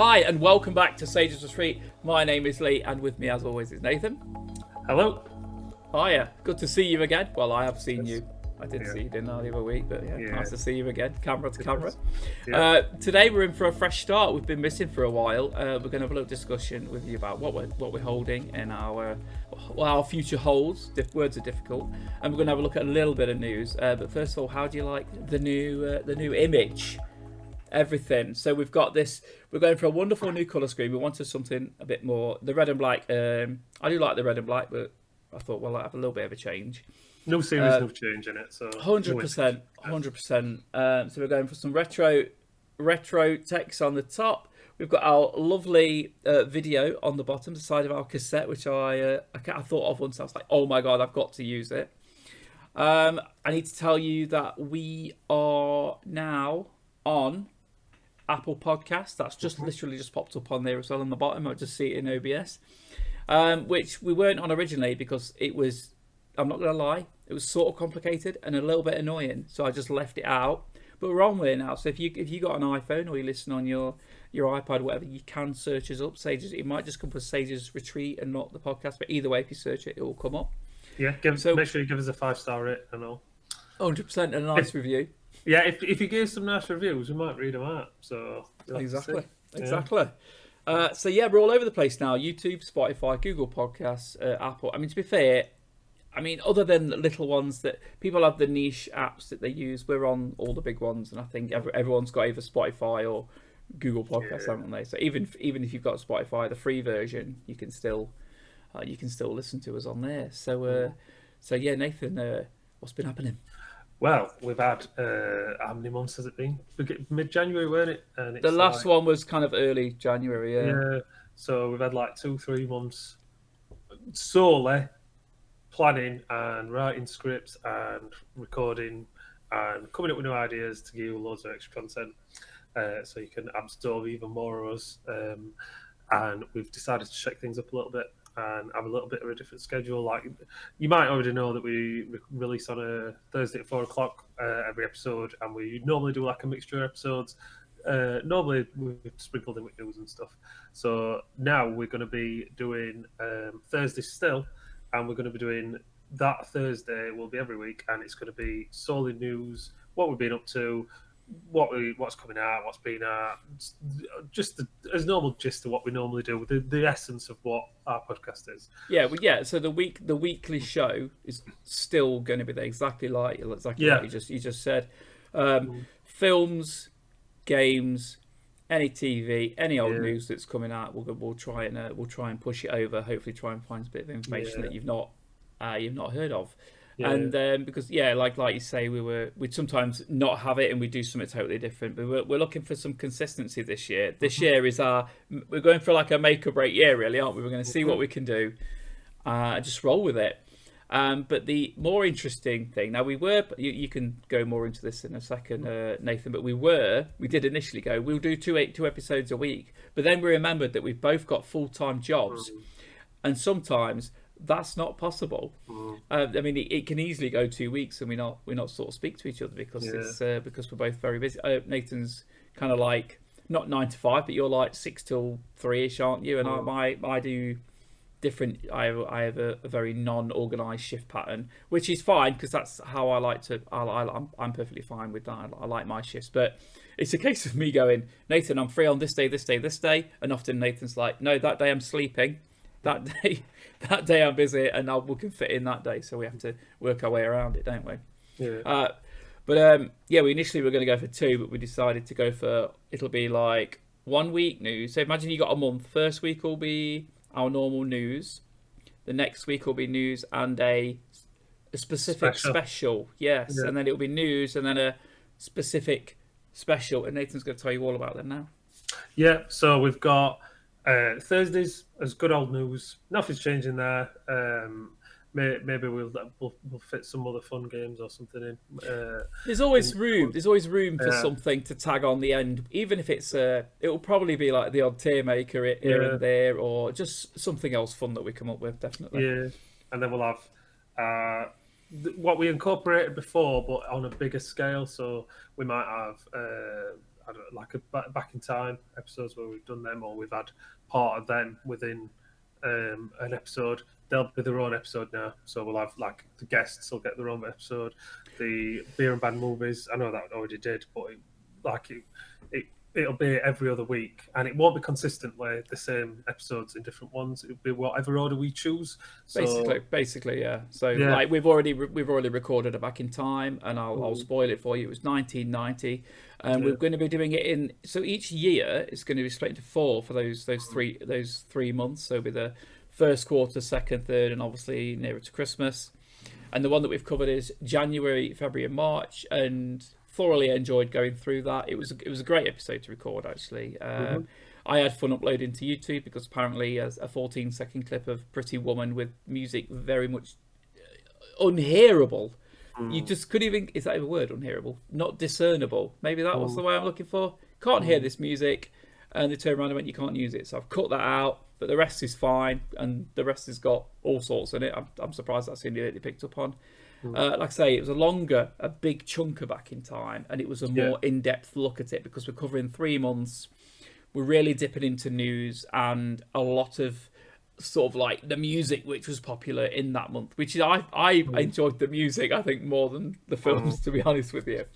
Hi and welcome back to Sage's Retreat. My name is Lee and with me as always is Nathan. Hello. Hiya, good to see you again. Well, I have seen you. I did Yeah. see you, didn't I, the other week, but yeah, nice to see you again, camera to camera. Yeah. Today we're in for a fresh start. We've been missing for a while. We're going to have a little discussion with you about what we're holding and our future holds. Words are difficult, and we're going to have a look at a little bit of news. But first of all, how do you like the new image? Everything. So we've got this. We're going for a wonderful new colour scheme. We wanted something a bit more. The red and black. I do like the red and black, but I thought, well, I'll have a little bit of a change. No series, no change in it. So 100%, 100%. So we're going for some retro text on the top. We've got our lovely video on the bottom, the side of our cassette, which I thought of once. I was like, oh my god, I've got to use it. I need to tell you that we are now on Apple Podcast. That's just literally just popped up on there as well on the bottom. I just see it in OBS, which we weren't on originally because it was, I'm not going to lie, it was sort of complicated and a little bit annoying. So I just left it out. But we're on there now. So if you got an iPhone or you listen on your iPad or whatever, you can search us up. Sages. It might just come for Sages Retreat and not the podcast. But either way, if you search it, it will come up. Yeah. Make sure you give us a 5-star rate and all. 100% and a nice review. Yeah. If you give some nice reviews, we might read them out. So exactly. So yeah, we're all over the place now. YouTube, Spotify, Google Podcasts, Apple. I mean, to be fair, other than the little ones that people have the niche apps that they use, we're on all the big ones, and I think everyone's got either Spotify or Google Podcasts, haven't they? So even if you've got Spotify, the free version, you can still listen to us on there. So yeah, Nathan, what's been happening? Well, we've had how many months has it been? Mid-January, weren't it? And it's the last one was kind of early January. Yeah. So we've had like 2-3 months solely planning and writing scripts and recording and coming up with new ideas to give you loads of extra content, so you can absorb even more of us. And we've decided to shake things up a little bit and have a little bit of a different schedule. Like you might already know that we release on a Thursday at 4:00 every episode, and we normally do like a mixture of episodes. Normally we've sprinkled in with news and stuff. So now we're going to be doing Thursday still, and we're going to be doing that Thursday. Will be every week, and it's going to be solely news, what we've been up to, what's coming out, what's been out, just as normal gist of what we normally do, the essence of what our podcast is. Yeah. So the weekly show is still going to be there, exactly like you just said. Films, games, any TV, any old news that's coming out, we'll try and push it over. Hopefully, try and find a bit of information that you've not heard of. Yeah. And because like you say, we'd sometimes not have it and we do something totally different. But we're looking for some consistency this year. This year is we're going for like a make or break year, really, aren't we? We're going to see what we can do, just roll with it. But the more interesting thing, now you can go more into this in a second, Nathan, but we did initially go, we'll do two episodes a week. But then we remembered that we've both got full-time jobs, and sometimes that's not possible. It can easily go 2 weeks and we not sort of speak to each other because because we're both very busy. Nathan's kind of like not 9 to 5, but you're like 6 till 3ish, aren't you? And I do different. I have a very non-organized shift pattern, which is fine because that's how I like to. I'm perfectly fine with that. I like my shifts, but it's a case of me going, Nathan, I'm free on this day, and often Nathan's like, no, that day I'm sleeping. That day I'm busy, and we can fit in that day, so we have to work our way around it, don't we? Yeah. We initially were going to go for 2, but we decided to go for, it'll be like 1 week news. So imagine you got a month. First week will be our normal news. The next week will be news and a specific special. Yes, and then it'll be news and then a specific special. And Nathan's going to tell you all about them now. Yeah. So we've got. Thursdays as good old news. Nothing's changing there. Maybe we'll fit some other fun games or something in. There's always room. There's always room for something to tag on the end, even if it's it will probably be like the odd tier maker here and there, or just something else fun that we come up with. Definitely. Yeah, and then we'll have what we incorporated before, but on a bigger scale. So we might have I don't know, like a back in time episodes where we've done them, or we've had part of them within an episode. They'll be their own episode now, so we'll have like the guests will get their own episode. The beer and band movies, I know that already did, but it'll be every other week, and it won't be consistently the same episodes in different ones. It'll be whatever order we choose. So, basically, yeah. So like we've already recorded it back in time, and I'll spoil it for you. It was 1990, and we're going to be doing it in. So each year it's going to be split into 4 for those 3 months. So it'll be the first quarter, second, third, and obviously nearer to Christmas. And the one that we've covered is January, February, and March, and thoroughly enjoyed going through that. It was a great episode to record, actually. I had fun uploading to YouTube because apparently a 14-second clip of Pretty Woman with music very much unhearable. You just couldn't even, is that a word, unhearable? Not discernible. Maybe that was the way I'm looking for. Can't hear this music. And they turned around and went, you can't use it. So I've cut that out, but the rest is fine. And the rest has got all sorts in it. I'm surprised that's the only bit they picked up on. Like I say, it was a big chunk of back in time, and it was a more in-depth look at it because we're covering 3 months. We're really dipping into news and a lot of sort of like the music which was popular in that month, which is I enjoyed the music, I think, more than the films, to be honest with you.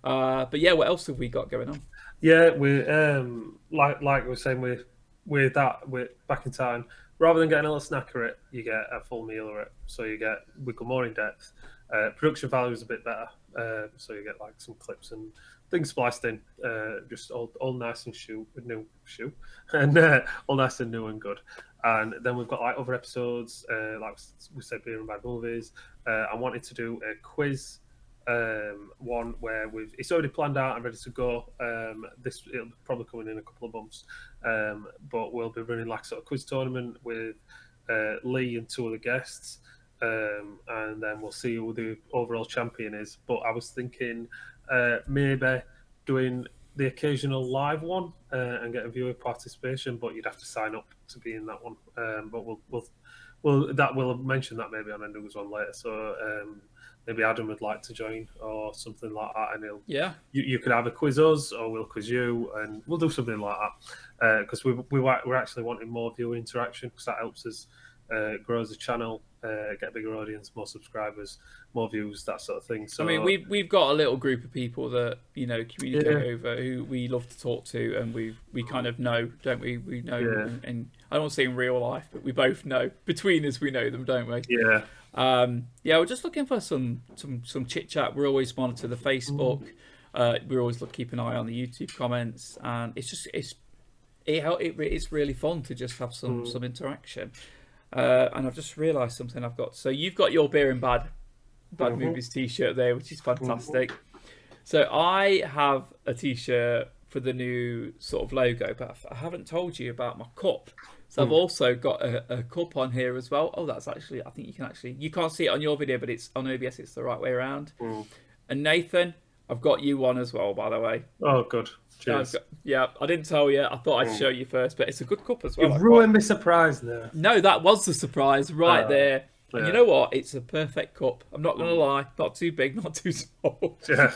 But yeah, what else have we got going on? Yeah, we like we were saying with back in time. Rather than getting a little snack of it, you get a full meal of it. So we go more in depth. Production value is a bit better, so you get like some clips and things spliced in, just all nice and new, and all nice and new and good. And then we've got like other episodes, like we said, beer and bad movies. I wanted to do a quiz. One where it's already planned out and ready to go. It'll probably come in a couple of months, but we'll be running like sort of quiz tournament with Lee and 2 of the guests, and then we'll see who the overall champion is. But I was thinking maybe doing the occasional live one and get a viewer participation, but you'd have to sign up to be in that one. But we'll mention that maybe on Endo's one later. So. Maybe Adam would like to join or something like that, and you could either quiz us or we'll quiz you, and we'll do something like that because we're actually wanting more viewer interaction because that helps us grow as a channel, get a bigger audience, more subscribers, more views, that sort of thing. So I mean, we've got a little group of people that communicate over who we love to talk to, and we kind of know, don't we? We know, and I don't want to say in real life, but we both know between us. We know them, don't we? Yeah. We're just looking for some chit chat. We're always monitor the Facebook. We're always keep an eye on the YouTube comments, and it's really fun to just have some interaction. And I've just realised something I've got. So you've got your beer and bad movies T-shirt there, which is fantastic. So I have a T-shirt for the new sort of logo, but I haven't told you about my cup. So I've also got a cup on here as well. Oh, that's actually, I think you can't see it on your video, but it's on OBS, it's the right way around. And Nathan, I've got you one as well, by the way. Oh, good. Cheers. I didn't tell you. I thought I'd show you first, but it's a good cup as well. You've ruined my surprise there. No, that was the surprise right there. And you know what? It's a perfect cup. I'm not going to lie. Not too big, not too small. Yeah.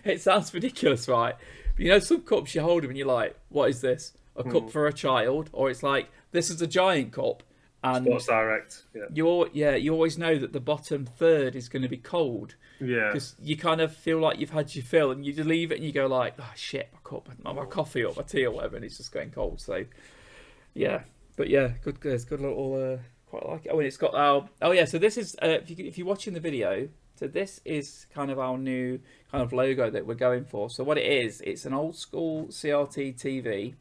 It sounds ridiculous, right? But some cups you hold them and you're like, what is this? A cup for a child? Or it's like, this is a giant cup. And Sports Direct. Yeah. You always know that the bottom third is going to be cold. Yeah. Because you kind of feel like you've had your fill and you just leave it and you go like, oh shit, my cup, my coffee or my tea or whatever, and it's just going cold. So, yeah. But yeah, good little, quite like it. Oh, and it's got so this is, if you're watching the video, so this is kind of our new kind of logo that we're going for. So what it is, it's an old school CRT TV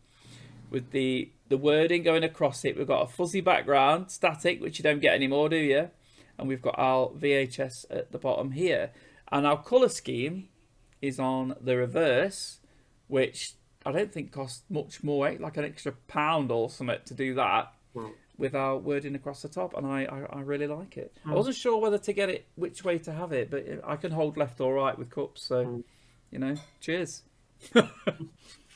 with the wording going across it. We've got a fuzzy background, static, which you don't get anymore, do you? And we've got our VHS at the bottom here. And our colour scheme is on the reverse, which I don't think costs much more, like an extra £1 or something to do that, with our wording across the top. And I really like it. I wasn't sure whether to get it, which way to have it, but I can hold left or right with cups. So, cheers. We'll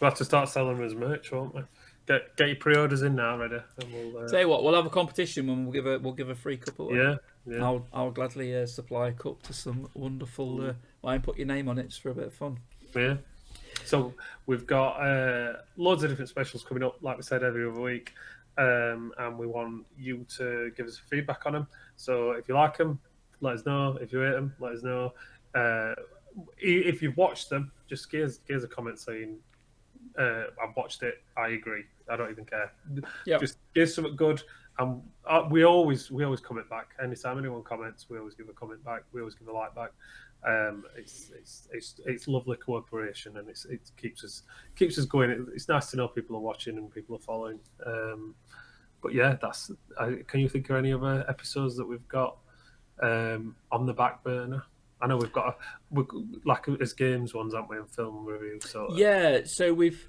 have to start selling them as merch, won't we? Get your pre-orders in now, ready. And we'll, tell you what, we'll have a competition when we'll give a free cup away. Yeah. I'll gladly supply a cup to some wonderful. Put your name on it just for a bit of fun. Yeah. So we've got loads of different specials coming up, like we said, every other week. And we want you to give us feedback on them. So if you like them, let us know. If you hate them, let us know. If you've watched them, just give us a comment saying, I've watched it, I agree. I don't even care. Yep. Just give something good. And we always comment back. Anytime anyone comments, we always give a comment back. We always give a like back. It's lovely cooperation, and it keeps us going. It's nice to know people are watching and people are following. But yeah, can you think of any other episodes that we've got on the back burner? I know we've got like as games ones, haven't we, and film reviews. So yeah, so we've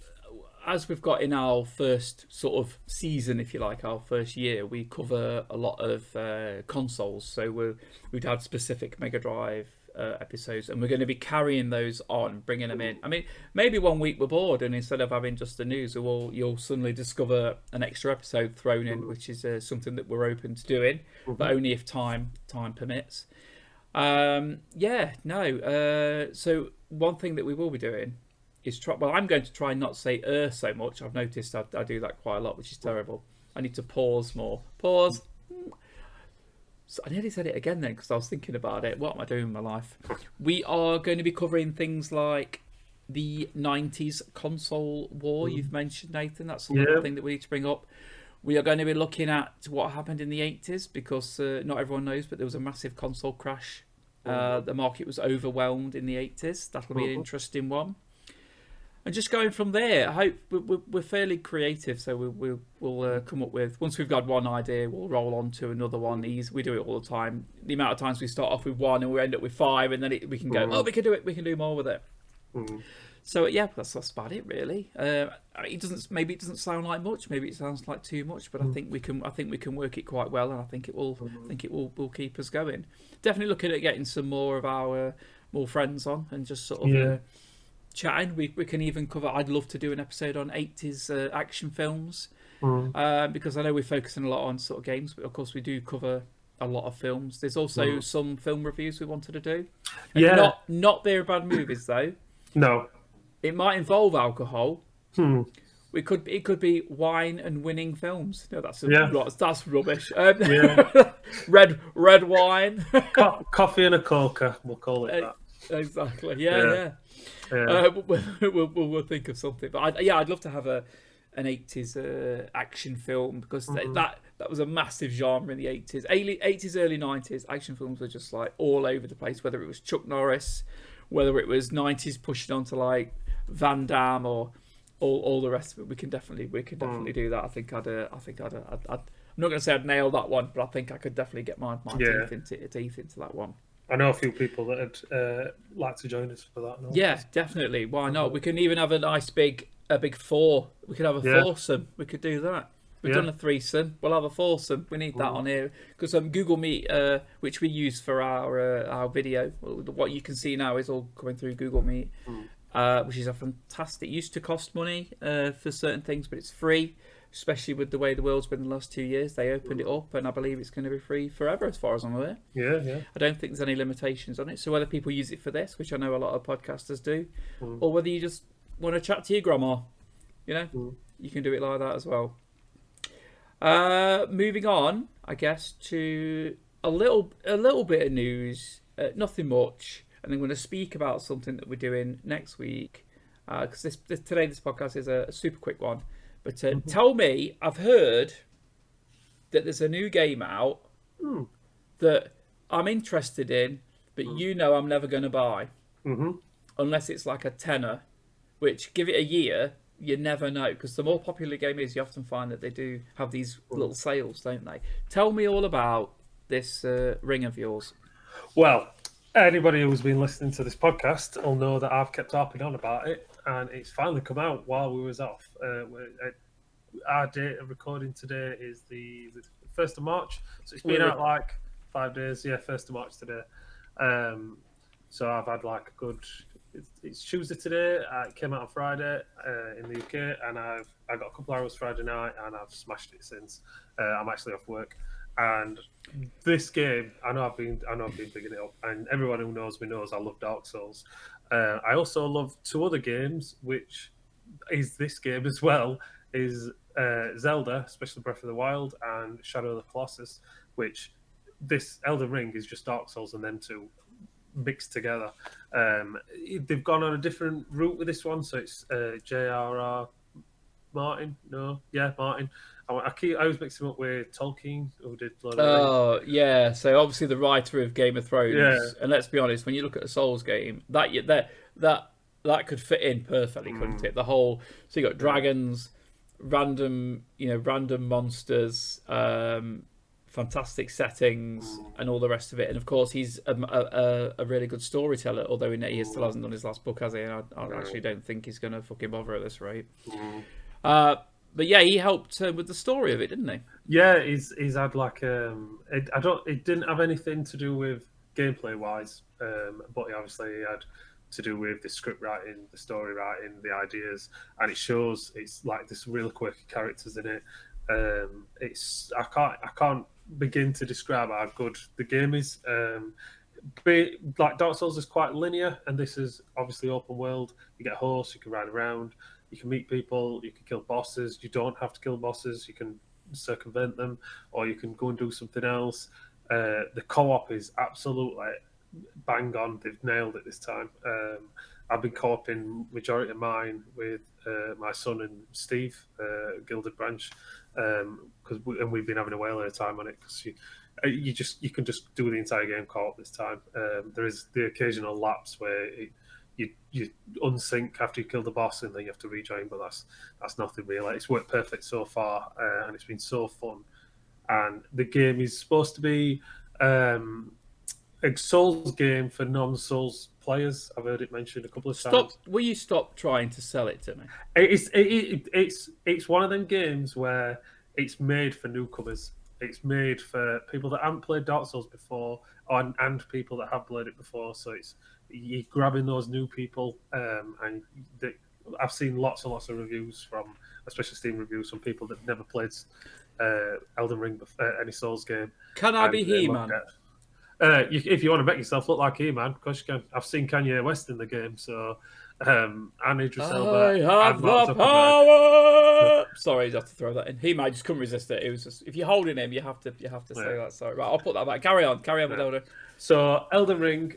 got in our first sort of season, if you like, our first year, we cover a lot of consoles. So we'd had specific Mega Drive episodes, and we're going to be carrying those on, bringing them in. I mean, maybe one week we're bored, and instead of having just the news, you'll suddenly discover an extra episode thrown in, which is something that we're open to doing, but only if time permits. So one thing that we will be doing is I'm going to try not to say so much. I've noticed I do that quite a lot, which is terrible. I need to pause more. Pause. So I nearly said it again then because I was thinking about it. What am I doing in my life? We are going to be covering things like the 90s console war you've mentioned, Nathan. That's another thing that we need to bring up. We are going to be looking at what happened in the 80s because not everyone knows, but there was a massive console crash. The market was overwhelmed in the 80s. That'll be an interesting one. And just going from there, I hope we're fairly creative, so we'll come up with, once we've got one idea, we'll roll on to another one. We do it all the time. The amount of times we start off with one and we end up with 5, and then we can go, we can do it. We can do more with it. So yeah, that's about it really. It doesn't sound like much. Maybe it sounds like too much, but I think we can work it quite well, and I think it will keep us going. Definitely looking at getting some more of our more friends on and just sort of chatting. We can even cover. I'd love to do an episode on 80s action films because I know we're focusing a lot on sort of games, but of course we do cover a lot of films. There's also some film reviews we wanted to do. And not beer bad movies though. No. It might involve alcohol. It could be wine and winning films. No, that's rubbish. Red wine. Coffee and a coca. We'll call it that. Exactly. Yeah. We'll think of something. But I'd love to have an 80s action film because that was a massive genre in the 80s. 80s, early 90s. Action films were just like all over the place. Whether it was Chuck Norris, whether it was 90s pushing onto like Van Damme or all the rest of it, we can definitely do that. I think I'd I'm not going to say I'd nail that one, but I think I could definitely get my teeth into that one. I know a few people that'd like to join us for that. No? Yeah, definitely. Why not? We can even have a nice big 4. We could have a foursome. We could do that. We've done a threesome. We'll have a foursome. We need that on here because Google Meet, which we use for our video, what you can see now is all coming through Google Meet, which is a fantastic. It used to cost money for certain things, but it's free. Especially with the way the world's been in the last 2 years, they opened it up, and I believe it's going to be free forever, as far as I'm aware. Yeah. I don't think there's any limitations on it. So whether people use it for this, which I know a lot of podcasters do, or whether you just want to chat to your grandma, you can do it like that as well. Moving on, I guess, to a little bit of news, nothing much, and I'm going to speak about something that we're doing next week, because this podcast is a super quick one. But tell me, I've heard that there's a new game out that I'm interested in, but I'm never going to buy. Unless it's like a tenner, which, give it a year, you never know. Because the more popular a game is, you often find that they do have these little sales, don't they? Tell me all about this ring of yours. Well, anybody who's been listening to this podcast will know that I've kept harping on about it. And it's finally come out while we was off. Our date of recording today is the 1st of March. So it's been out like 5 days. Yeah, 1st of March today. So I've had like a good... It's Tuesday today. It came out on Friday in the UK. And I got a couple hours Friday night and I've smashed it since. I'm actually off work. And this game, I know I've been bigging it up. And everyone who knows me knows I love Dark Souls. I also love two other games, which is this game as well, is Zelda, especially Breath of the Wild, and Shadow of the Colossus, which this Elden Ring is just Dark Souls and them two mixed together. They've gone on a different route with this one, so it's J.R.R. Martin. No, yeah, Martin. I was mixing him up with Tolkien, who did Lord of the Rings. Oh yeah, so obviously the writer of Game of Yeah. Thrones, and let's be honest, when you look at a Souls game, that could fit in perfectly, couldn't it? The whole so you got dragons, random monsters, fantastic settings, and all the rest of it. And of course, he's a really good storyteller. Although he still hasn't done his last book, has he? And I actually don't think he's going to fucking bother at this rate. But yeah, he helped with the story of it, didn't he? Yeah, he's had like it didn't have anything to do with gameplay wise, but he obviously had to do with the script writing, the story writing, the ideas, and it shows. It's like this really quirky characters in it. I can't begin to describe how good the game is. Like Dark Souls is quite linear, and this is obviously open world. You get a horse, you can ride around, you can meet people, you can kill bosses. You don't have to kill bosses. You can circumvent them, or you can go and do something else. The co-op is absolutely bang on. They've nailed it this time. I've been co-oping majority of mine with my son and Steve, Gilded Branch, and we've been having a whale of a time on it because you can just do the entire game co-op this time. There is the occasional lapse where you unsync after you kill the boss and then you have to rejoin, but that's nothing real. It's worked perfect so far, and it's been so fun. And the game is supposed to be a Souls game for non-Souls players. I've heard it mentioned a couple of times. Will you stop trying to sell it to me? It's one of them games where it's made for newcomers. It's made for people that haven't played Dark Souls before, and people that have played it before. So you're grabbing those new people, I've seen lots and lots of reviews from, especially Steam reviews from people that never played Elden Ring, any Souls game. Can I be He-Man? If you want to make yourself look like He-Man, of course you can. I've seen Kanye West in the game, so and Idris Elba. I have the power. Sorry, I have to throw that in. He might just couldn't resist it. It was just if you're holding him, you have to say that. Sorry, right, I'll put that back. Carry on with Elden. So Elden Ring.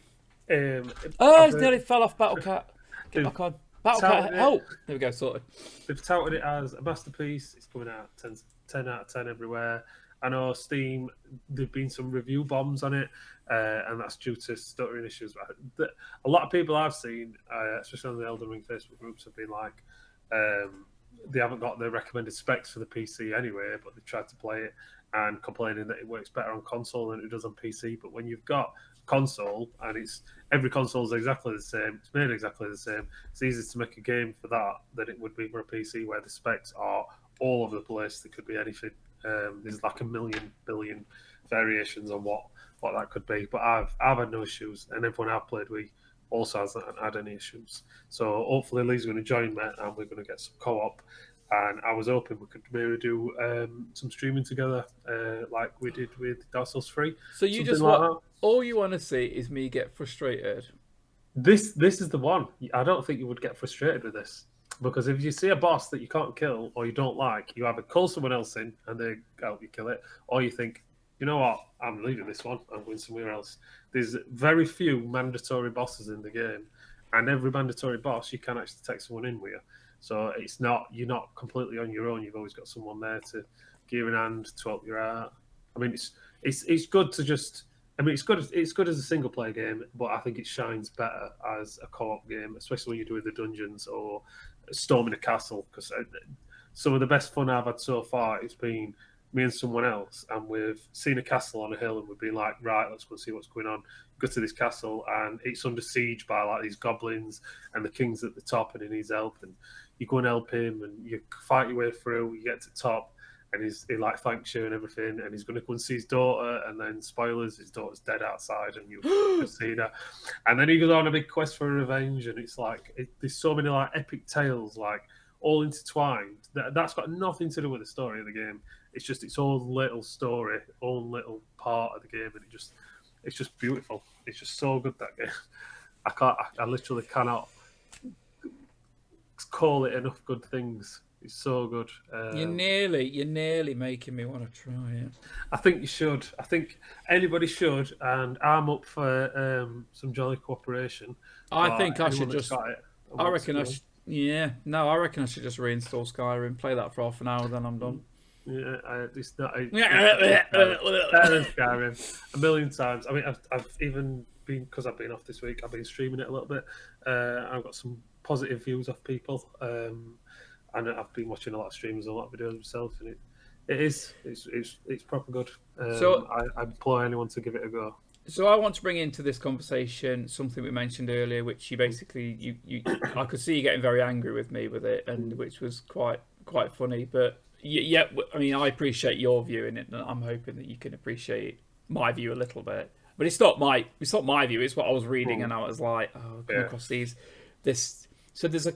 It's nearly fell off Battlecat. Get back on. Battlecat, help! There we go, sorted. They've touted it as a masterpiece. It's coming out 10 out of 10 everywhere. I know Steam, there've been some review bombs on it, and that's due to stuttering issues. A lot of people I've seen, especially on the Elden Ring Facebook groups, have been like, they haven't got the recommended specs for the PC anyway, but they've tried to play it and complaining that it works better on console than it does on PC. But when you've got console and every console is exactly the same, it's made exactly the same, it's easier to make a game for that than it would be for a PC where the specs are all over the place. There could be anything. There's like a billion variations on what that could be, but I've had no issues, and everyone I've played with also hasn't had any issues. So hopefully Lee's going to join me and we're going to get some co-op, and I was hoping we could maybe do some streaming together like we did with Dark Souls 3. So you just want all you want to see is me get frustrated. This is the one. I don't think you would get frustrated with this. Because if you see a boss that you can't kill or you don't like, you either call someone else in and they help you kill it, or you think, you know what, I'm leaving this one, I'm going somewhere else. There's very few mandatory bosses in the game, and every mandatory boss you can actually take someone in with you. So you're not completely on your own. You've always got someone there to give you an hand, to help you out. I mean, it's good to just. I mean, it's good as a single player game, but I think it shines better as a co-op game, especially when you're doing the dungeons or storming a castle. Because some of the best fun I've had so far has been me and someone else, and we've seen a castle on a hill, and we've been like, right, let's go see what's going on. Go to this castle, and it's under siege by like these goblins, and the king's at the top, and he needs help, and you go and help him, and you fight your way through. You get to the top. And he like thanks you and everything, and he's going to go and see his daughter, and then spoilers, his daughter's dead outside, and you've seen her. And then he goes on a big quest for revenge, and it's like there's so many like epic tales, like all intertwined. That's got nothing to do with the story of the game. It's just its own little story, own little part of the game, and it's just beautiful. It's just so good, that game. I literally cannot call it enough good things. It's so good. You're nearly making me want to try it. I think you should. I think anybody should, and I'm up for some jolly cooperation. I think I should Anyone that's just. got it and I wants reckon to I go. should. Yeah, no, I reckon I should just reinstall Skyrim, play that for half an hour, then I'm done. Yeah, it's not. It's better than Skyrim a million times. I mean, I've even been, because I've been off this week. I've been streaming it a little bit. I've got some positive views off people, and I've been watching a lot of streams, a lot of videos myself, and it's proper good. So I implore anyone to give it a go. So I want to bring into this conversation something we mentioned earlier, which you basically I could see you getting very angry with me with it, and which was quite funny. But yeah, I mean, I appreciate your view in it, and I'm hoping that you can appreciate my view a little bit. But it's not my view. It's what I was reading, and I was like, oh, come across this. So there's a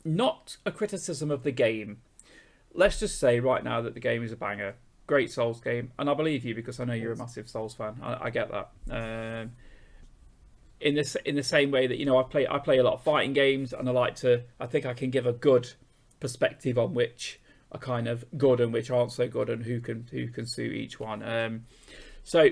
not a criticism of the game. Let's just say right now that the game is a banger. Great Souls game, and I believe you because I know you're a massive Souls fan. I get that. In the same way that I play a lot of fighting games, and I think I can give a good perspective on which are kind of good and which aren't so good, and who can suit each one. So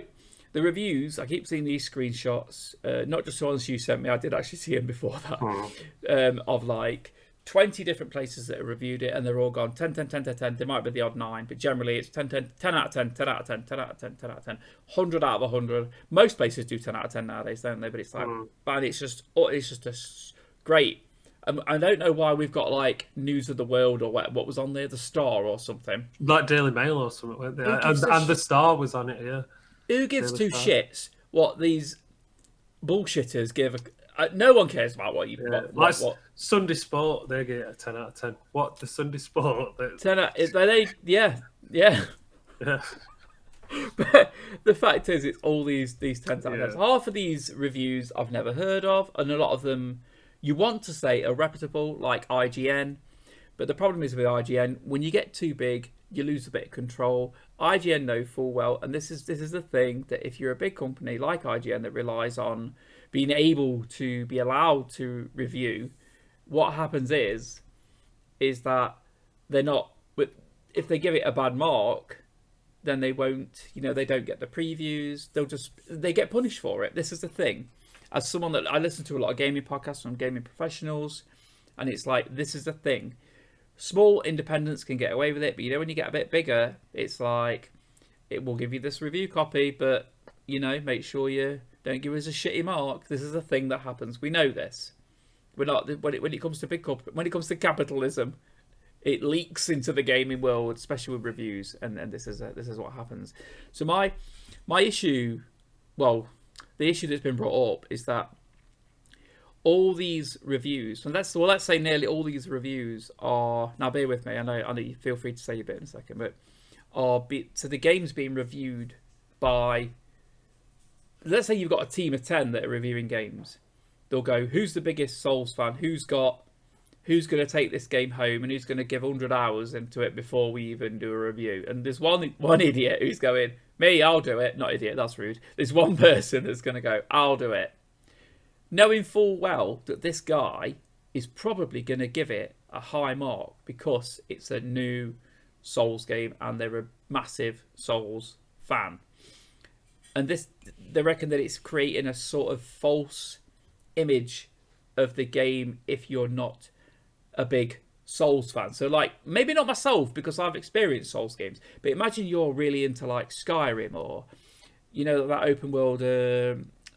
the reviews, I keep seeing these screenshots, not just the ones you sent me. I did actually see them before that, of like 20 different places that have reviewed it, and they're all gone 10, 10, 10, 10, 10. There might be the odd 9, but generally it's 10, 10, 10 out of 10, 10 out of 10, 10 out of 10, 10 out of 10, 100 out of 100. Most places do 10 out of 10 nowadays, don't they? But it's like, man, it's just great. I don't know why we've got like News of the World or what was on there, the Star or something. Like Daily Mail or something, weren't they? And the Star was on it, yeah. Who gives two shits what these bullshitters give? No one cares about what you. Yeah. What Sunday Sport, they get a 10 out of 10. What the Sunday Sport? 10 out. Yeah. Yeah. But the fact is, it's all these 10s out of 10s. Half of these reviews I've never heard of, and a lot of them you want to say are reputable, like IGN. But the problem is with IGN, when you get too big, you lose a bit of control. IGN know full well, and this is the thing, that if you're a big company like IGN that relies on being able to be allowed to review, what happens is that they're not. If they give it a bad mark, then they won't. They don't get the previews. They get punished for it. This is the thing. As someone that I listen to a lot of gaming podcasts from gaming professionals, and it's like, this is the thing. Small independents can get away with it, but when you get a bit bigger, it's like, it will give you this review copy, but make sure you don't give us a shitty mark. This is a thing that happens. We know this. We're not when it comes to big corporate, when it comes to capitalism, it leaks into the gaming world, especially with reviews, and this is what happens. So my issue, well, the issue that's been brought up is that all these reviews, and let's say nearly all these reviews are, now bear with me, I know you feel free to say your bit in a second, but so the game's being reviewed by, let's say you've got a team of 10 that are reviewing games. They'll go, who's the biggest Souls fan? Who's going to take this game home, and who's going to give 100 hours into it before we even do a review? And there's one idiot who's going, me, I'll do it. Not idiot, that's rude. There's one person that's going to go, I'll do it. Knowing full well that this guy is probably going to give it a high mark because it's a new Souls game and they're a massive Souls fan. And they reckon that it's creating a sort of false image of the game if you're not a big Souls fan. So like, maybe not myself because I've experienced Souls games, but imagine you're really into like Skyrim or that open world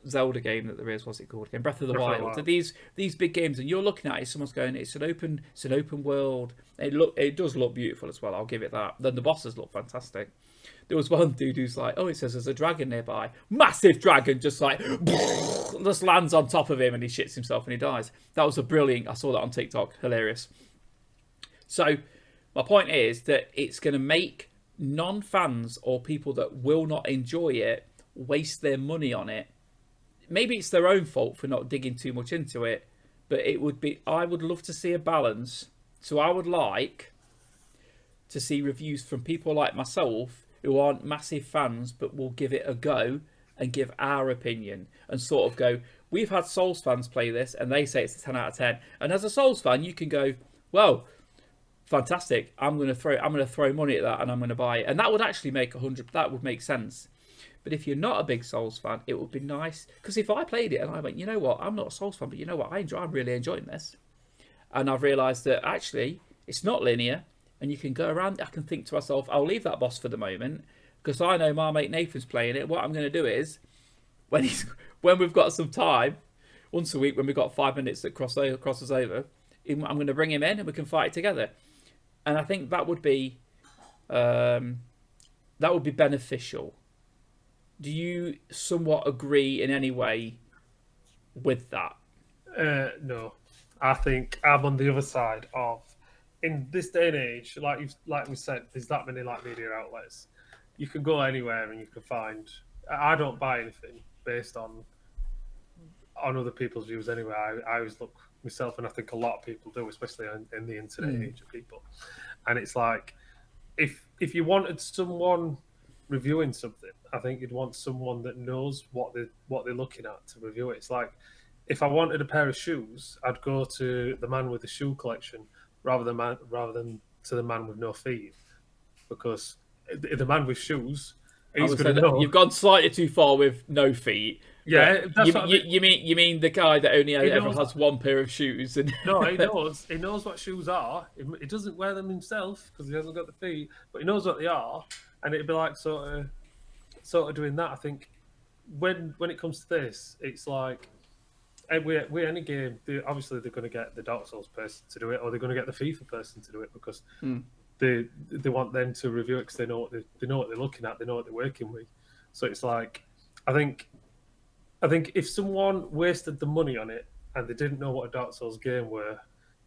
Zelda game that there is. What's it called again? Breath of the Wild. So these big games, and you're looking at it, someone's going, it's an open world. It does look beautiful as well, I'll give it that. Then the bosses look fantastic. There was one dude who's like, oh, it says there's a dragon nearby. Massive dragon, just like, just lands on top of him and he shits himself and he dies. That was I saw that on TikTok. Hilarious. So my point is that it's going to make non-fans or people that will not enjoy it waste their money on it. Maybe it's their own fault for not digging too much into it, but I would love to see a balance. So I would like to see reviews from people like myself who aren't massive fans but will give it a go and give our opinion and sort of go, we've had Souls fans play this, and they say it's a 10 out of 10. And as a Souls fan, you can go, well, fantastic. I'm gonna throw money at that, and I'm gonna buy it, and that would actually make 100. That would make sense. But if you're not a big Souls fan, it would be nice, because if I played it and I went, you know what, I'm not a Souls fan, but you know what, I'm really enjoying this, and I've realised that actually it's not linear, and you can go around. I can think to myself, I'll leave that boss for the moment, because I know my mate Nathan's playing it. What I'm going to do is, when we've got some time, once a week when we've got 5 minutes that crosses over, I'm going to bring him in and we can fight together. And I think that would be beneficial. Do you somewhat agree in any way with that? No, I think I'm on the other side of. In this day and age, like we said, there's that many like media outlets. You can go anywhere and you can find. I don't buy anything based on other people's views anyway. I always look myself, and I think a lot of people do, especially in the internet age of people. And it's like, if you wanted someone reviewing something, I think you'd want someone that knows what they're looking at to review it. It's like, if I wanted a pair of shoes, I'd go to the man with the shoe collection rather than to the man with no feet, because the man with shoes, he's going to know. You've gone slightly too far with no feet. Yeah, that's you mean the guy that only ever has one pair of shoes? And no, he knows what shoes are. He doesn't wear them himself because he hasn't got the feet, but he knows what they are, and it'd be like sort of doing that. I think when it comes to this, it's like with any game, obviously they're going to get the Dark Souls person to do it, or they're going to get the FIFA person to do it, because they want them to review it, because they know what they're looking at, they know what they're working with. So it's like, I think if someone wasted the money on it and they didn't know what a Dark Souls game were,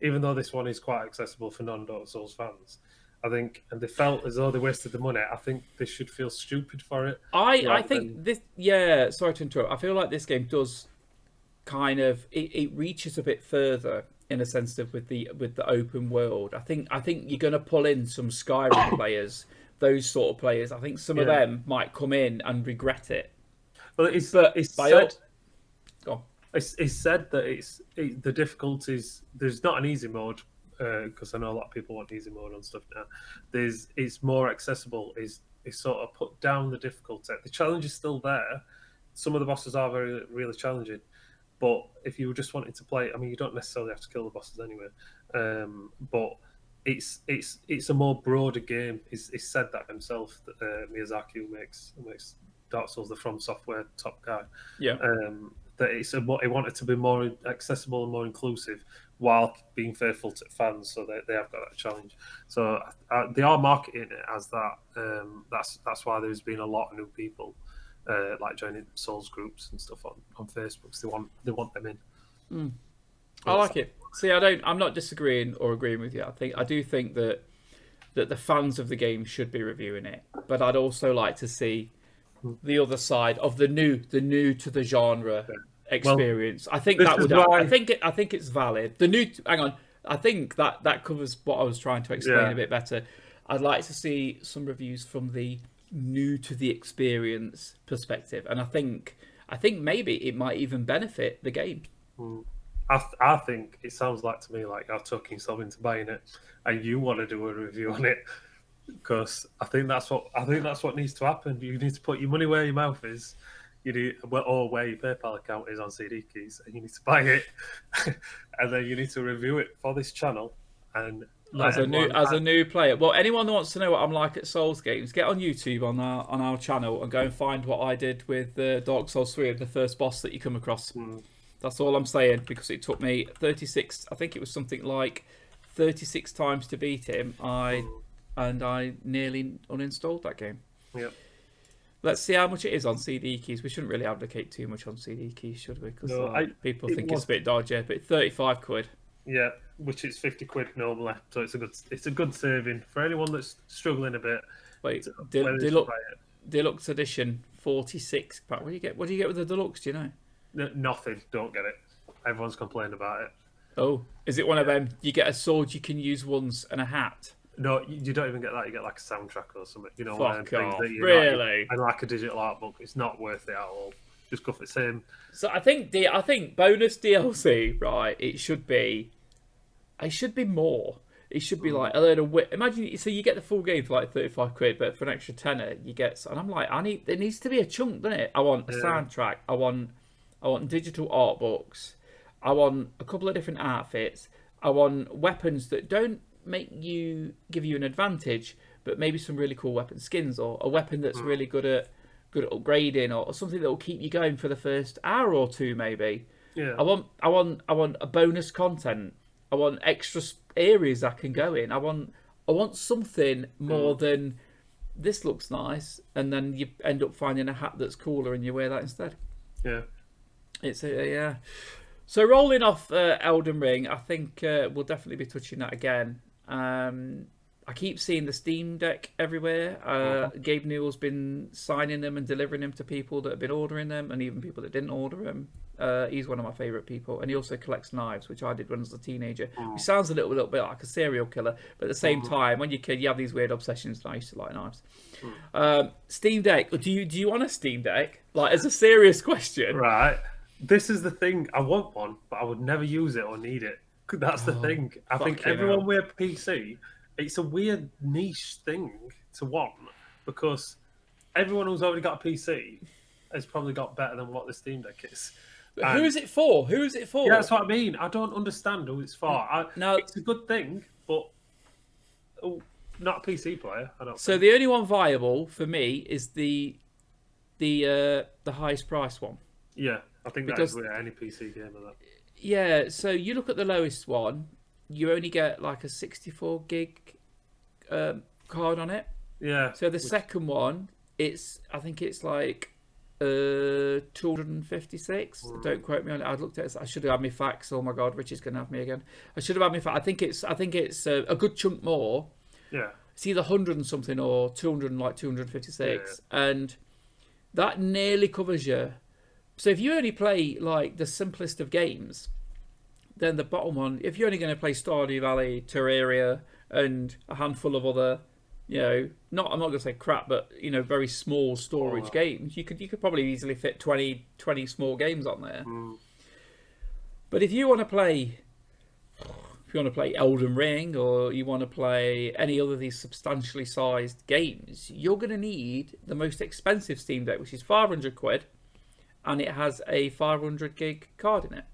even though this one is quite accessible for non-Dark Souls fans, I think, and they felt as though they wasted the money, I think they should feel stupid for it. I think this. Yeah, sorry to interrupt. I feel like this game does kind of it reaches a bit further in a sense of with the open world. I think you're going to pull in some Skyrim players, those sort of players. I think some of them might come in and regret it. Well, it's said that the difficulties. There's not an easy mode, because I know a lot of people want easy mode on stuff now. It's more accessible. Is sort of put down the difficulty. The challenge is still there. Some of the bosses are really challenging, but if you were just wanting to play, I mean, you don't necessarily have to kill the bosses anyway. But it's a more broader game. He's said that himself. That Miyazaki, who makes Dark Souls, the From Software top guy. Yeah. That he wanted to be more accessible and more inclusive while being faithful to fans, so they have got that challenge. So they are marketing it as that. That's why there's been a lot of new people like joining Souls groups and stuff on Facebook. So they want them in. I like it. See, I'm not disagreeing or agreeing with you. I do think that the fans of the game should be reviewing it, but I'd also like to see the other side of the new to the genre experience. Well, I think that would. I think it's valid. The new. Hang on. I think that covers what I was trying to explain a bit better. I'd like to see some reviews from the new to the experience perspective, and I think maybe it might even benefit the game. I think it sounds like to me like you're talking yourself into buying it, and you want to do a review on it. Because I think that's what needs to happen. You need to put your money where your mouth is. You need, or where your PayPal account is on CD keys, and you need to buy it, and then you need to review it for this channel. And as a new player, well, anyone that wants to know what I'm like at Souls games, get on YouTube on our channel and go and find what I did with Dark Souls 3 and the first boss that you come across. That's all I'm saying, because it took me 36. I think it was something like 36 times to beat him. And I nearly uninstalled that game. Yep. Let's see how much it is on CD keys. We shouldn't really advocate too much on CD keys, should we? Because people think it's a bit dodgy. But £35. Yeah, which is £50 normally. So it's a good saving for anyone that's struggling a bit. Wait, Deluxe Edition 46. What do you get with the Deluxe? Do you know? Nothing. Don't get it. Everyone's complaining about it. Oh, is it one of them? You get a sword you can use once and a hat. No, you don't even get that. You get like a soundtrack or something. You know, fuck off. Really? And like a digital art book. It's not worth it at all. just go for the same. So I think bonus DLC, right? It should be more. It should be like a load of imagine. So you get the full game for like 35 quid, but for an extra tenner, you get. And I'm like, there needs to be a chunk, doesn't it? I want a soundtrack. I want digital art books. I want a couple of different outfits. I want weapons that don't give you an advantage, but maybe some really cool weapon skins, or a weapon that's really good at upgrading, or something that will keep you going for the first hour or two, maybe. Yeah. I want a bonus content. I want extra areas I can go in. I want something more than this looks nice, and then you end up finding a hat that's cooler and you wear that instead. Yeah. It's yeah. So rolling off Elden Ring, I think we'll definitely be touching that again. I keep seeing the Steam Deck everywhere. Gabe Newell's been signing them and delivering them to people that have been ordering them, and even people that didn't order them. He's one of my favourite people, and he also collects knives, which I did when I was a teenager. He sounds a little bit like a serial killer, but at the same time, when you're a kid, you have these weird obsessions, and I used to like knives. Steam Deck, do you want a Steam Deck? Like, as a serious question. Right. This is the thing. I want one, but I would never use it or need it. That's the thing. I think everyone with a PC, it's a weird niche thing to want, because everyone who's already got a PC has probably got better than what the Steam Deck is. But who is it for? Who is it for? Yeah, that's what I mean. I don't understand who it's for. It's a good thing, but not a PC player. I don't. So the only one viable for me is the highest price one. Yeah, I think that's any PC game of that. Yeah, so you look at the lowest one, you only get like a 64 gig card on it. Yeah. So the second one, I think it's like 256. Don't quote me on it. I looked at it. I should have had my facts. Oh my god, Richie's gonna have me again. I should have had my facts. I think it's a good chunk more. Yeah. It's either 100 and something or 200, like 256, and that nearly covers you. So if you only play like the simplest of games, then the bottom one, if you're only going to play Stardew Valley, Terraria, and a handful of other, I'm not going to say crap, but very small storage games, you could probably easily fit 20 small games on there. But if you want to play Elden Ring, or you want to play any other of these substantially sized games, you're going to need the most expensive Steam Deck, which is 500 quid. And it has a 500 gig card in it.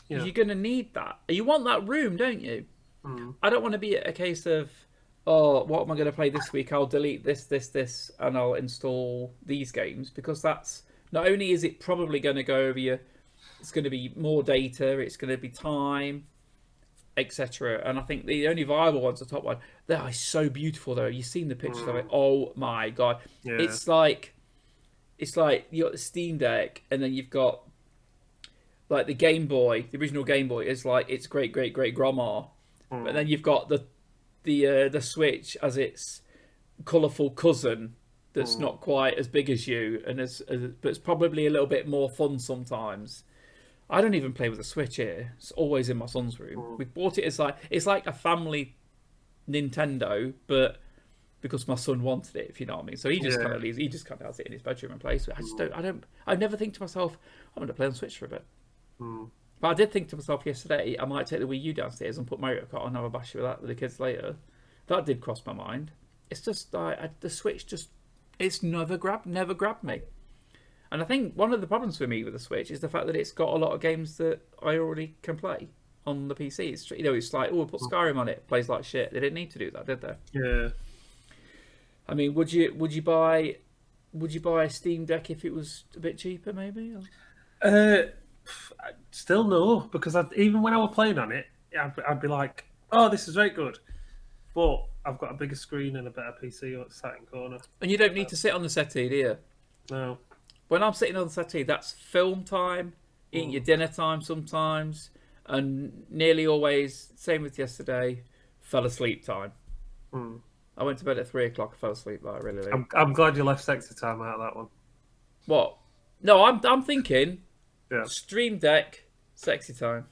Yeah. You're going to need that. You want that room, don't you? I don't want to be a case of, what am I going to play this week? I'll delete this, and I'll install these games. Because that's, not only is it probably going to go over it's going to be more data, it's going to be time, etc. And I think the only viable one's the top one. They are so beautiful, though. You've seen the pictures of it. Oh, my God. Yeah. It's like you got the Steam Deck, and then you've got like the Game Boy. The original Game Boy is like its great grandma, but then you've got the Switch as its colourful cousin that's not quite as big as you, and but it's probably a little bit more fun sometimes. I don't even play with the Switch here. It's always in my son's room. We bought it as it's like a family Nintendo, but because my son wanted it, if you know what I mean. So he just kind of leaves. He just kind of has it in his bedroom and plays with it. I never think to myself, I'm going to play on Switch for a bit. But I did think to myself yesterday, I might take the Wii U downstairs and put Mario Kart on and have a bash with that with the kids later. That did cross my mind. It's just the Switch it's never grabbed me. And I think one of the problems for me with the Switch is the fact that it's got a lot of games that I already can play on the PC. It's like, we'll put Skyrim on it. It plays like shit. They didn't need to do that, did they? Yeah. I mean, would you buy a Steam Deck if it was a bit cheaper, maybe? Still no, because even when I was playing on it, I'd be like, "Oh, this is very good," but I've got a bigger screen and a better PC sat in corner. And you don't need to sit on the settee, do you? No. When I'm sitting on the settee, that's film time, eating your dinner time sometimes, and nearly always, same with yesterday, fell asleep time. I went to bed at 3 o'clock. I fell asleep like really late. I'm glad you left sexy time out of that one. What? No, I'm thinking. Stream Deck, sexy time.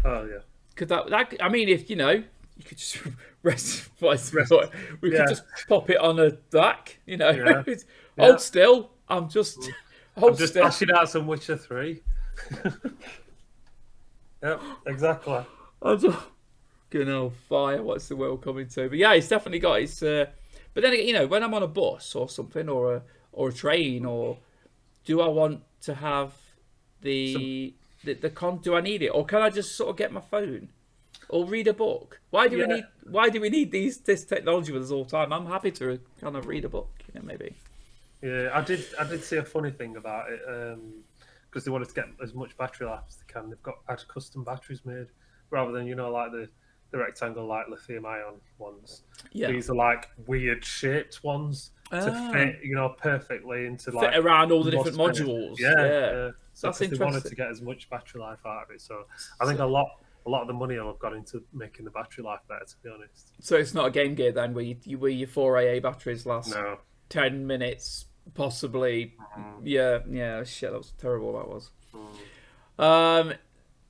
Oh yeah. Could that? I mean, if you could just rest. We could just pop it on a DAC. Hold still. I'm just I'm just bashing out some Witcher 3. Yep, exactly. Fire, what's the world coming to? But yeah, it's definitely got its. But then again, you know, when I'm on a bus or something, or a train, or do I want to have the do I need it, or can I just sort of get my phone or read a book? Why do we need this technology with us all the time? I'm happy to kind of read a book, you know, maybe. Yeah, I did see a funny thing about it, because they wanted to get as much battery life as they can. They've had custom batteries made rather than, you know, like the rectangle like lithium ion ones. Yeah. These are like weird shaped ones to fit, you know, perfectly into like fit around all the different modules. Yeah. So that's interesting. they wanted to get as much battery life out of it. So I think a lot of the money I've got into making the battery life better, to be honest. So it's not a Game Gear then, where your 4AA batteries last 10 minutes, possibly. Yeah. Shit, that was terrible. That was.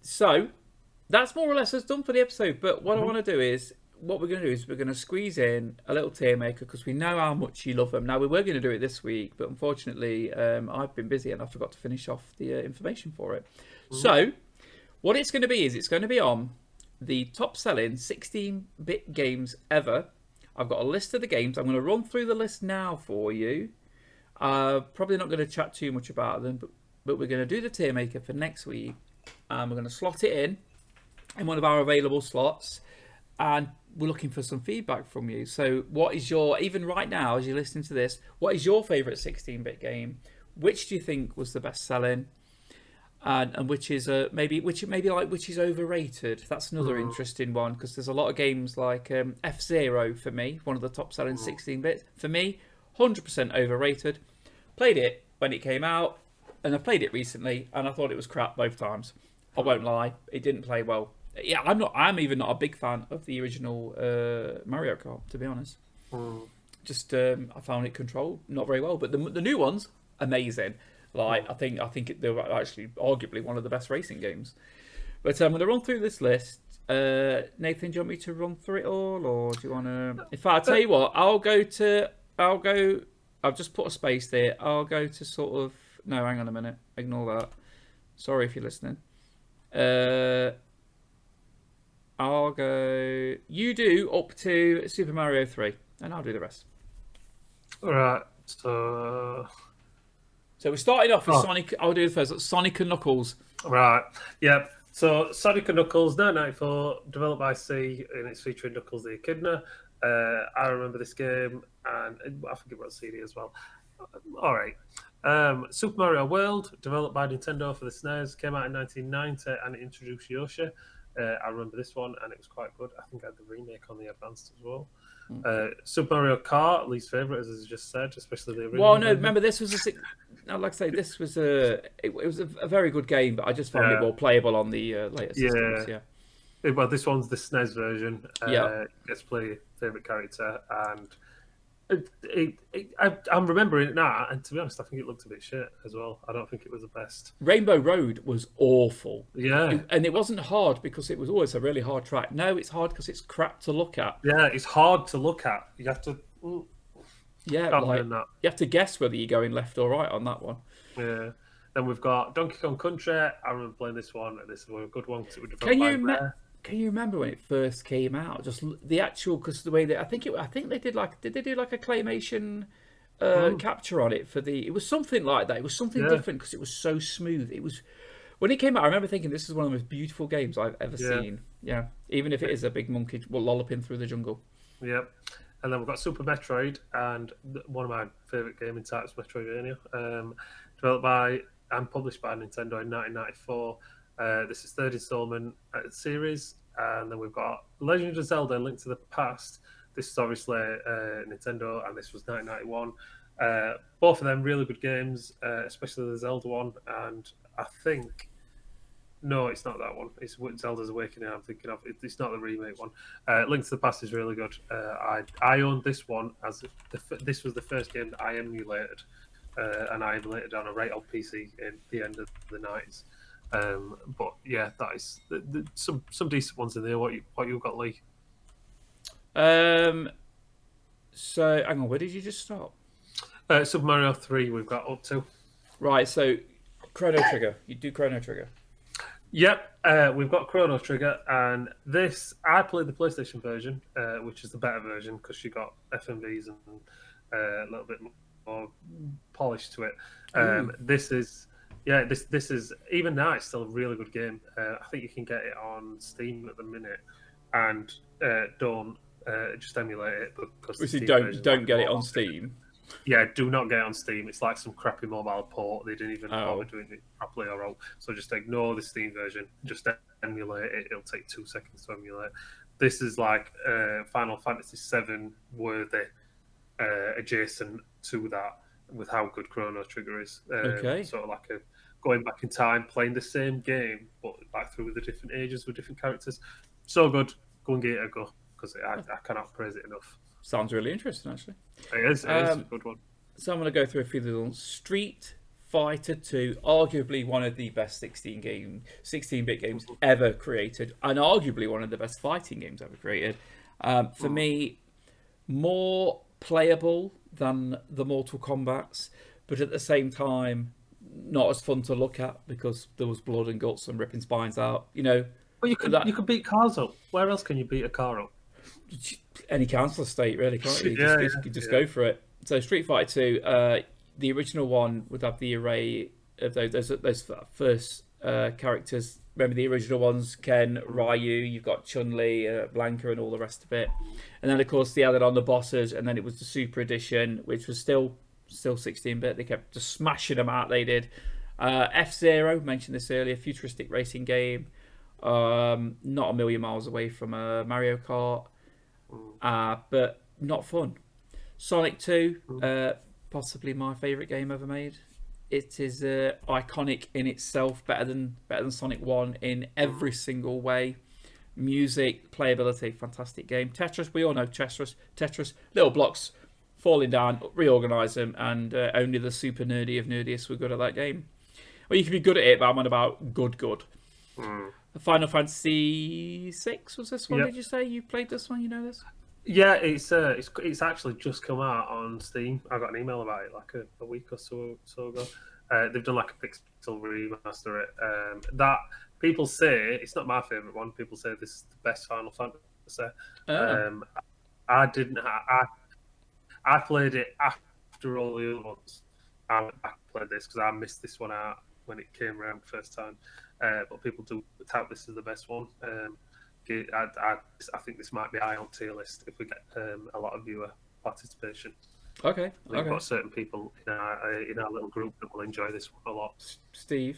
So that's more or less us done for the episode. But what I want to do is, we're going to squeeze in a little tier maker, because we know how much you love them. Now, we were going to do it this week, but unfortunately, I've been busy and I forgot to finish off the information for it. So what it's going to be is, it's going to be on the top selling 16-bit games ever. I've got a list of the games. I'm going to run through the list now for you. Probably not going to chat too much about them, but we're going to do the tier maker for next week. We're going to slot it in one of our available slots, and we're looking for some feedback from you. So what is even right now, as you're listening to this, what is your favourite 16-bit game? Which do you think was the best selling? And which is which is overrated? That's another interesting one, because there's a lot of games like F-Zero, for me, one of the top selling 16-bits. For me, 100% overrated. Played it when it came out, and I played it recently, and I thought it was crap both times. I won't lie, it didn't play well. Yeah, I'm even not a big fan of the original Mario Kart, to be honest. Just I found it controlled not very well, but the new ones, amazing. Like I think they were actually arguably one of the best racing games. But I'm going to run through this list. Nathan, do you want me to run through it all, or do you want to? In fact, I'll tell you what. I've just put a space there. I'll go to sort of. No, hang on a minute. Ignore that. Sorry if you're listening. I'll go. You do up to Super Mario 3, and I'll do the rest. All right. So we started off with Sonic. I'll do the first. Sonic and Knuckles. Right. Yep. So Sonic and Knuckles, 1994, developed by C, and it's featuring Knuckles the Echidna. I remember this game, and I think it was CD as well. All right. Super Mario World, developed by Nintendo for the SNES, came out in 1990, and it introduced Yoshi. I remember this one, and it was quite good. I think I had the remake on the Advanced as well. Super Mario Kart, least favourite, as I just said, especially the original. Well, no, remember this was like I say, this was it was a very good game, but I just found it more playable on the later systems. Yeah. Well, this one's the SNES version. Let's play favourite character, and I'm remembering it now, and to be honest, I think it looked a bit shit as well. I don't think it was the best. Rainbow Road was awful. Yeah. And it wasn't hard because it was always a really hard track. No, it's hard because it's crap to look at. Yeah, it's hard to look at. You have to... Yeah, like, you have to guess whether you're going left or right on that one. Yeah. Then we've got Donkey Kong Country. I remember playing this one, and this was a good one because it would develop Can you remember when it first came out? Just the actual, because the way that I think they did they do like a claymation capture on it for the? It was something like that. It was something different because it was so smooth. It was when it came out. I remember thinking this is one of the most beautiful games I've ever seen. Yeah, even if it is a big monkey lolloping through the jungle. Yep. And then we've got Super Metroid, and one of my favourite gaming types, Metroidvania, developed by and published by Nintendo in 1994. This is third installment series, and then we've got Legend of Zelda: Link to the Past. This is obviously Nintendo, and this was 1991. Both of them really good games, especially the Zelda one. And I think no, it's not that one. It's Zelda's Awakening. I'm thinking of. It's not the remake one. Link to the Past is really good. I owned this one as this was the first game that I emulated, and I emulated on a right old PC in the end of the 90s. But yeah, that is some decent ones in there. What you got, Lee? So hang on, where did you just stop? Super Mario 3 we've got up to. Right, so Chrono Trigger. You do Chrono Trigger. Yep, we've got Chrono Trigger, and this I played the PlayStation version, which is the better version because you got FMVs and a little bit more polish to it. Ooh. This is this is even now it's still a really good game. I think you can get it on Steam at the minute, and don't just emulate it because the Which you Steam don't version's don't like get it more on Steam. yeah, do not get it on Steam. It's like some crappy mobile port. They didn't even bother Oh. doing it properly or all. So just ignore the Steam version. Just emulate it. It'll take 2 seconds to emulate. This is like Final Fantasy VII worthy, adjacent to that with how good Chrono Trigger is. Okay. Sort of like a going back in time, playing the same game, but like through the different ages with different characters. So good. Go and give it a go because I cannot praise it enough. Sounds really interesting, actually. It is a good one. So I'm going to go through a few of the ones. Street Fighter 2, arguably one of the best 16-bit games ever created, and arguably one of the best fighting games ever created. For me, more playable than the Mortal Kombats, but at the same time, not as fun to look at because there was blood and guts and ripping spines out. You know, Well, you could beat cars up. Where else can you beat a car up? any council estate, really, can't you? You just go for it. So Street Fighter 2, the original one would have the array of those first characters. Remember the original ones, Ken, Ryu, you've got Chun-Li, Blanca and all the rest of it. And then, of course, they added on the bosses, and then it was the Super Edition, which was still 16-bit. They kept just smashing them out, they did. F-Zero, mentioned this earlier, futuristic racing game. Not a million miles away from Mario Kart, but not fun. Sonic 2, possibly my favourite game ever made. It is iconic in itself, better than Sonic 1 in every single way. Music, playability, fantastic game. Tetris, we all know Tetris, little blocks falling down, reorganise them, and only the super nerdy of nerdiest were good at that game. Well, you can be good at it, but I'm on about good. Final Fantasy 6 was this one? Yep. Did you say you played this one? You know this? Yeah, it's actually just come out on Steam. I got an email about it like a week or so ago. They've done like a pixel remaster it. That people say it's not my favorite one. People say this is the best Final Fantasy. I didn't. I played it after all the other ones. I played this because I missed this one out when it came around the first time. But people do tout this as the best one. I think this might be high on tier list if we get a lot of viewer participation. Okay. We've got certain people in our little group that will enjoy this one a lot. Steve.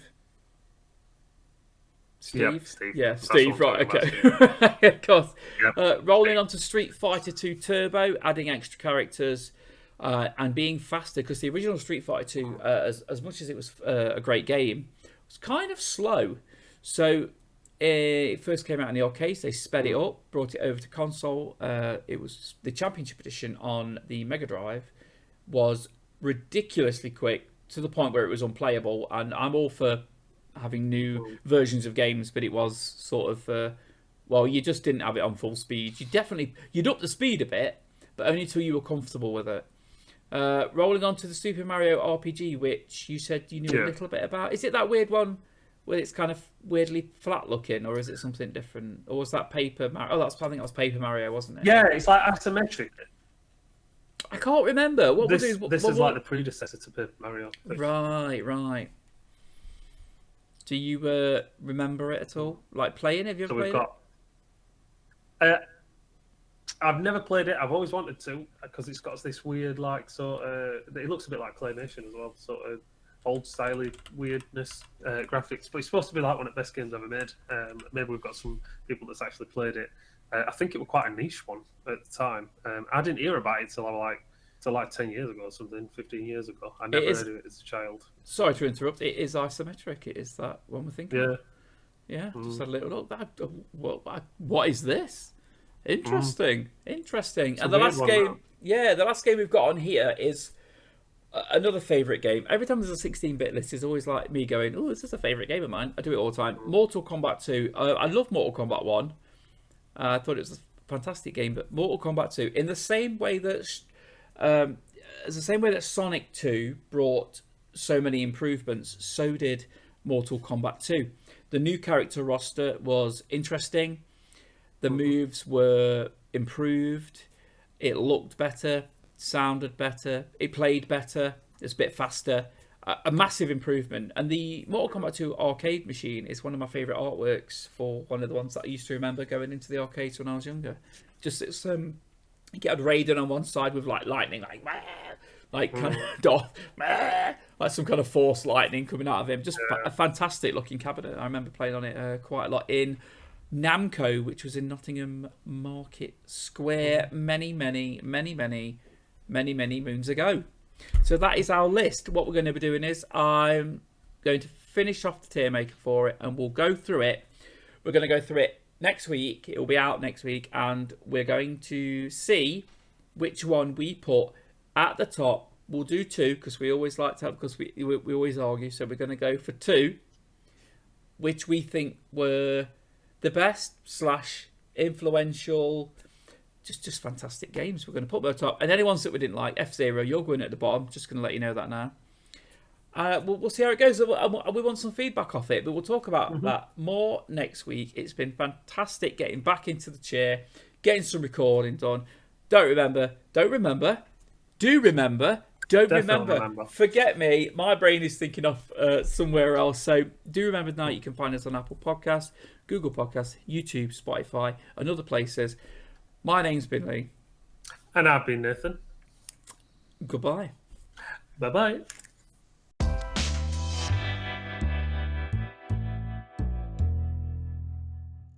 Yeah, Steve. Yeah, Steve. Right. Okay. Of course. Yep. Rolling on to Street Fighter 2 Turbo, adding extra characters. And being faster, because the original Street Fighter 2, as much as it was a great game, was kind of slow. So it first came out in the arcades. They sped it up, brought it over to console. It was the Championship Edition on the Mega Drive was ridiculously quick to the point where it was unplayable. And I'm all for having new versions of games, but it was sort of well, you just didn't have it on full speed. You'd up the speed a bit, but only until you were comfortable with it. Rolling on to the Super Mario RPG, which you said you knew a little bit about. Is it that weird one where it's kind of weirdly flat looking, or is it something different? Or was that Paper Mario? Oh, I think that was Paper Mario, wasn't it? Yeah, it's like asymmetric. I can't remember. This is like the predecessor to Paper Mario. Right. Do you remember it at all? Like playing? Have you ever played it? I've never played it. I've always wanted to because it's got this weird, like, sort of. It looks a bit like claymation as well, sort of old styley weirdness graphics. But it's supposed to be like one of the best games ever made. Maybe we've got some people that's actually played it. I think it was quite a niche one at the time. I didn't hear about it till like 10 years ago or something, 15 years ago. I never heard of it as a child. Sorry to interrupt. It is isometric. It is that one we're thinking. Yeah. Just had a little look. What is this? Interesting. And the last game, the last game we've got on here is another favourite game. Every time there's a 16-bit list, it's always like me going, "Oh, this is a favourite game of mine." I do it all the time. Mortal Kombat 2. I love Mortal Kombat 1. I thought it was a fantastic game, but Mortal Kombat 2, in the same way that Sonic 2 brought so many improvements. So did Mortal Kombat 2. The new character roster was interesting. The moves were improved. It looked better, sounded better, it played better, it's a bit faster. A massive improvement. And the Mortal Kombat 2 arcade machine is one of my favourite artworks for one of the ones that I used to remember going into the arcades when I was younger. Just it's you get Raiden on one side with like lightning, like kind of like some kind of force lightning coming out of him. Just a fantastic looking cabinet. I remember playing on it quite a lot in Namco, which was in Nottingham Market Square many moons ago. So that is our list. What we're going to be doing is I'm going to finish off the tier maker for it, and we'll go through it. We're going to go through it next week. It will be out next week, and we're going to see which one we put at the top. We'll do 2 because we always like to have, because we always argue. So we're going to go for 2, which we think were the best / influential, just fantastic games. We're going to put them at the top, and any ones that we didn't like, F-Zero, you're going at the bottom. Just going to let you know that now. We'll see how it goes. We want some feedback off it, but we'll talk about that more next week. It's been fantastic getting back into the chair, getting some recording done. Don't remember. Forget me. My brain is thinking of somewhere else. So do remember now you can find us on Apple Podcasts, Google Podcasts, YouTube, Spotify, and other places. My name's been Lee. And I've been Nathan. Goodbye. Bye-bye.